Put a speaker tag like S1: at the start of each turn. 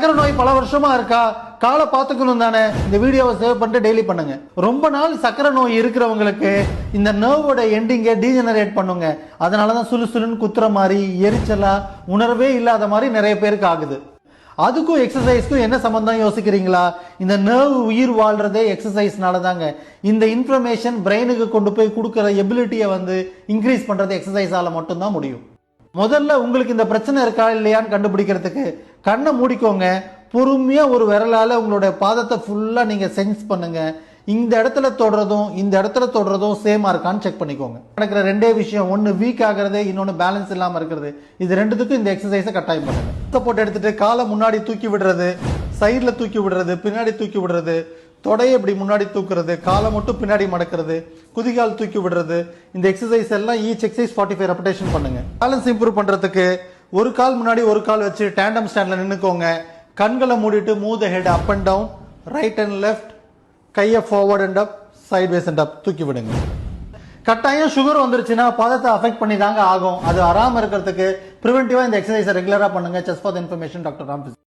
S1: சக்கரை நோய் பல வருஷமா இருக்கா, காலை பார்த்துக்கணும் தானே, இந்த வீடியோவை சேவ் பண்ணிட்டு டெய்லி பண்ணுங்க. ரொம்ப நாள் சக்கரை நோய் இருக்கிறவங்களுக்கு இந்த நர்வோட எண்டிங்கை டீஜெனரேட் பண்ணுங்க. அதனாலதான் சுலுசுலுன்னு குத்துற மாதிரி, எரிச்சலா, உணர்வே இல்லாத மாதிரி நிறைய பேருக்கு ஆகுது. அதுக்கும் எக்ஸசைஸ்க்கும் என்ன சம்பந்தம் யோசிக்கிறீங்களா? இந்த நர்வ் உயிர் வாழ்றதே எக்ஸசைஸ்னால தாங்க. இந்த இன்ஃபர்மேஷன் பிரெயினுக்கு கொண்டு போய் கொடுக்குற எபிலிட்டியை இன்க்ரீஸ் பண்றது எக்ஸசைஸால மட்டும்தான் முடியும். முதல்ல உங்களுக்கு இந்த பிரச்சனை இருக்கா இல்லையான்னு கண்டுபிடிக்கிறதுக்கு கண்ணை மூடிக்கோங்க. பொறுமையா ஒரு விரலால உங்களுடைய பாதத்தை ஃபுல்லா நீங்க சென்ஸ் பண்ணுங்க. இந்த இடத்துல தொடுறதும் இந்த இடத்துல தொடுறதும் சேமா இருக்கான்னு செக் பண்ணிக்கோங்க. நடக்கிற ரெண்டே விஷயம், ஒன்னு வீக் ஆகிறது, இன்னொன்னு பேலன்ஸ் இல்லாம இருக்கிறது. இது ரெண்டுத்துக்கும் இந்த எக்ஸசைஸை கட்டாயம் பண்ணுங்க. போட்டு எடுத்துட்டு காலை முன்னாடி தூக்கி விடுறது, சைட்ல தூக்கி விடுறது, பின்னாடி தூக்கி விடுறது, தொடையை இப்படி முன்னாடி தூக்குறது, காலை மட்டும் பின்னாடி மடக்கிறது, குதிகால் தூக்கி விடுறது. இந்த எக்ஸசைஸ் எல்லாம் ஈச் எக்ஸசைஸ் 45 ரெப்பிடேஷன் பண்ணுங்க. பேலன்ஸ் இம்ப்ரூவ் பண்றதுக்கு ஒரு கால் முன்னாடி ஒரு கால் வச்சு டேண்டம் ஸ்டாண்ட்ல நின்னுக்கோங்க. கண்களை மூடிட்டு move the head up and down, right and left, கையை forward and up, sideways and up தூக்கி விடுங்க. கட்டாயம் சுகர் வந்துருச்சுன்னா பாதத்தை அஃபெக்ட் பண்ணி தாங்க ஆகும். அது வராம இருக்கிறதுக்கு பிரிவென்டிவா இந்த எக்ஸசைஸை ரெகுலரா பண்ணுங்க. Chess for the information, doctor Ram.